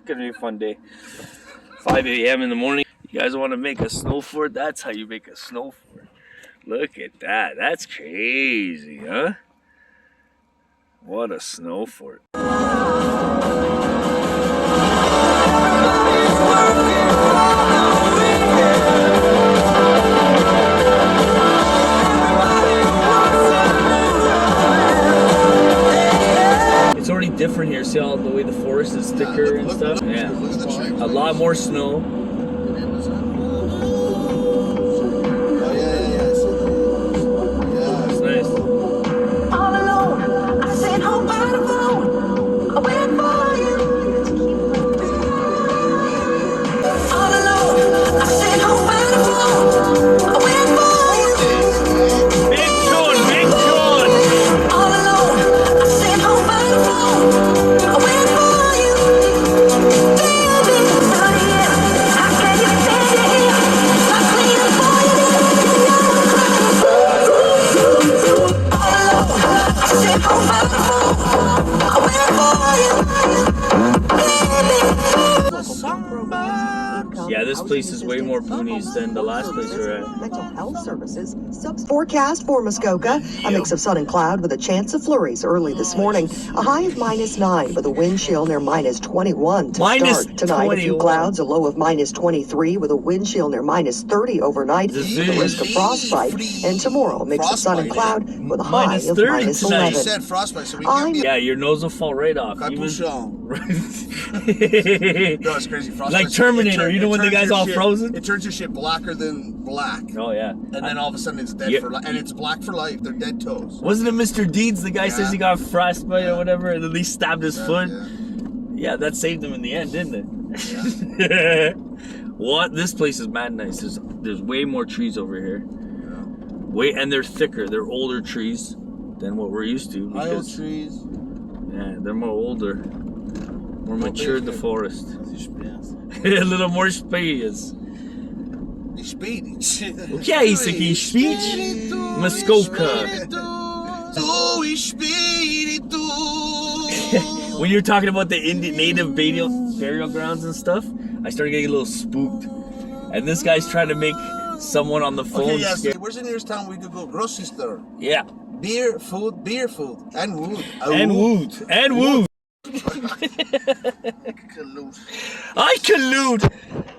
Gonna be a fun day. 5 a.m. in the morning. You guys want to make a snow fort? That's how you make a snow fort. Look at that. That's crazy, huh? What a snow fort. It's already different here. See all the way the forest is thicker and stuff? Yeah. A lot more snow. Yeah, this place is way more boonies than the last place we were at. Mental health services. Forecast for Muskoka, a mix of sun and cloud with a chance of flurries early this morning. A high of -9 with a wind chill near -21 to start. Tonight, a few clouds, a low of -23 with a wind chill near -30 overnight. The risk of frostbite. And tomorrow, a mix of sun and cloud with a high of -11. Yeah, your nose will fall right off. No, it's crazy. Frostbite. Like Terminator, you know when the guy's all frozen? It turns your shit blacker than black. Oh, yeah. And then all of a sudden it's dead for life. And it's black for life. They're dead toes. Wasn't it Mr. Deeds? The guy says he got frostbite or whatever, and then he stabbed his foot. Yeah, that saved him in the end, didn't it? Yeah. What? This place is mad nice. There's way more trees over here. Yeah. And they're thicker. They're older trees than what we're used to. Old trees. Yeah, they're more older. More matured, the forest. A little more space. O que é isso aqui? Espírito? Muskoka. When you're talking about the native burial grounds and stuff, I started getting a little spooked. And this guy's trying to make someone on the phone. Okay, yes. Where's the nearest town we could go? Grocery store. Yeah. Beer, food, and wood. And wood. I collude.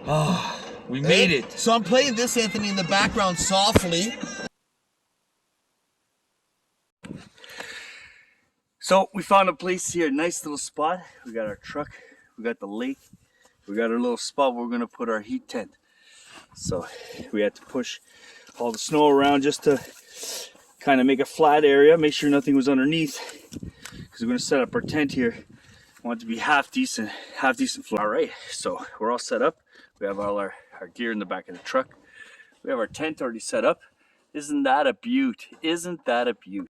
Oh, we made it. So I'm playing this, Anthony, in the background softly. So we found a place here, nice little spot. We got our truck, we got the lake, we got our little spot where we're gonna put our heat tent. So we had to push all the snow around just to kind of make a flat area, make sure nothing was underneath, because we're gonna set up our tent here. I want it to be half decent floor. All right, so we're all set up. We have all our gear in the back of the truck. We have our tent already set up. Isn't that a beaut? Isn't that a beaut?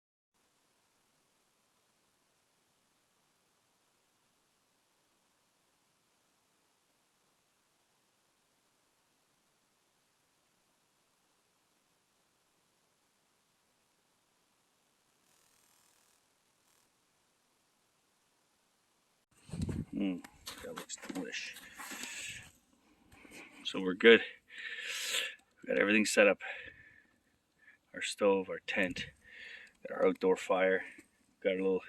That looks delish. So we're good. We got everything set up. Our stove, our tent, got our outdoor fire. Got a little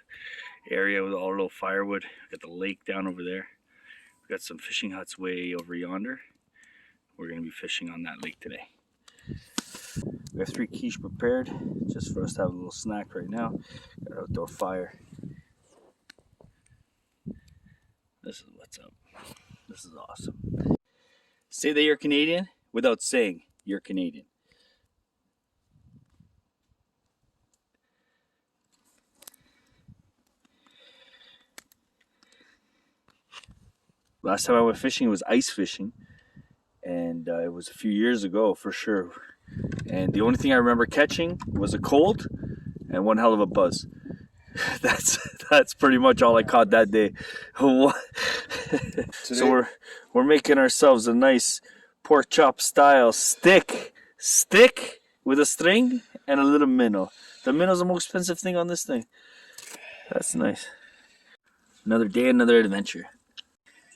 area with all our little firewood. Got the lake down over there. We got some fishing huts way over yonder. We're gonna be fishing on that lake today. We have 3 quiche prepared just for us to have a little snack right now. Got our outdoor fire. This is what's up. This is awesome. Say that you're Canadian without saying you're Canadian. Last time I went fishing, it was ice fishing. And it was a few years ago for sure. And the only thing I remember catching was a cold and one hell of a buzz. That's pretty much all I caught that day. So we're making ourselves a nice pork chop style stick with a string and a little minnow. The minnow's the most expensive thing on this thing. That's nice. Another day, another adventure.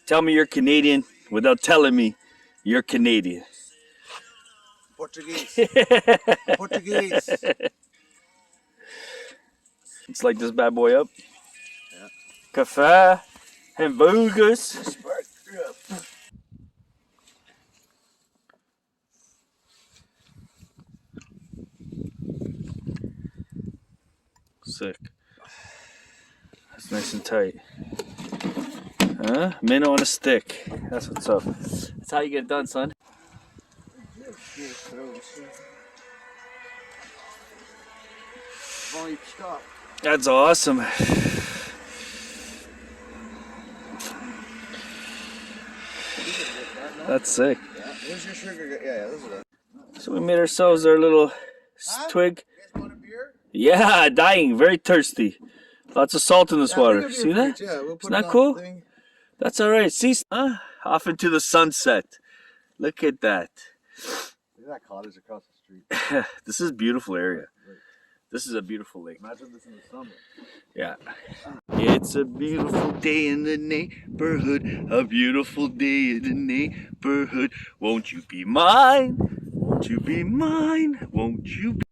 Tell me you're Canadian without telling me you're Canadian. Portuguese. Portuguese. Let's light this bad boy up. Yeah. Café, hamburgers. Sick. That's nice and tight. Huh? Minnow on a stick. That's what's up. That's how you get it done, son. That's awesome. That's sick. Yeah, where's your sugar? Yeah, this is it. So we made ourselves our little twig. You guys want a beer? Yeah, dying, very thirsty. Lots of salt in this water. See that? Yeah, we'll put Isn't that it on cool? the thing. That's all right. See, off into the sunset. Look at that. Look at that cottage across the street. This is a beautiful area. This is a beautiful lake. Imagine this in the summer. Yeah. It's a beautiful day in the neighborhood. A beautiful day in the neighborhood. Won't you be mine? Won't you be mine? Won't you be...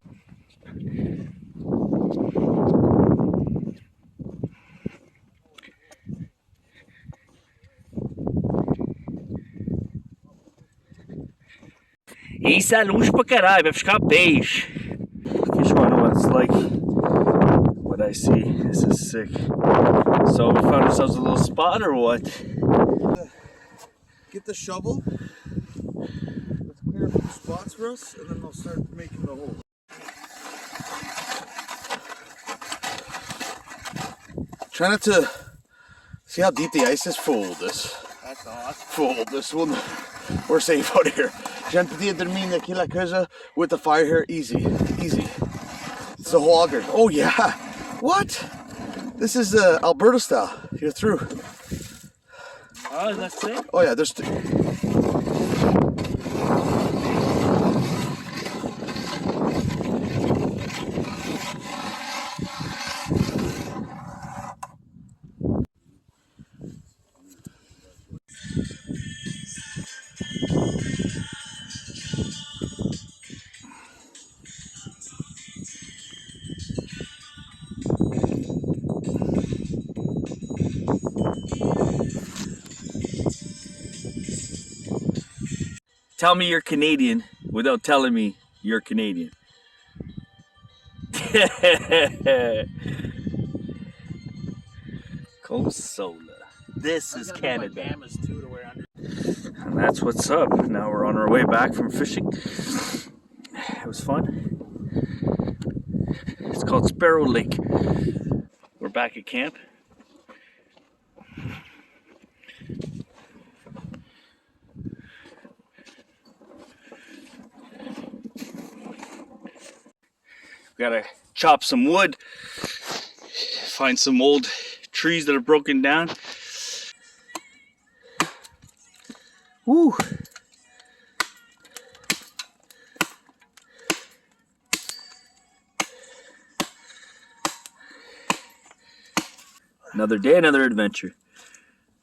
Isso é luxo pra caralho, vai ficar peixe. Just wonder what it's like. What I see. This is sick. So we found ourselves a little spot or what? Get the shovel. Let's clear a few spots for us, and then I'll start making the hole. Try not to see how deep the ice is. Fold this. That's awesome. Fold this one. We're safe out here. Já podia dormir naquela coisa with the fire here. Easy, easy. It's a hogger. Oh yeah. What? This is Alberta style. You're through. Oh, that's it? Oh yeah, there's Tell me you're Canadian without telling me you're Canadian. Cosola. This is Canada. And that's what's up. Now we're on our way back from fishing. It was fun. It's called Sparrow Lake. We're back at camp. Gotta chop some wood, find some old trees that are broken down. Woo! Another day, another adventure.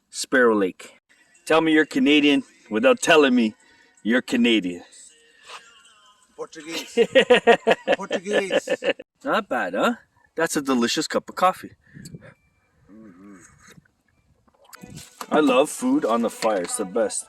Sparrow Lake. Tell me you're Canadian without telling me you're Canadian. Portuguese. Portuguese. Not bad, huh? That's a delicious cup of coffee. I love food on the fire. It's the best.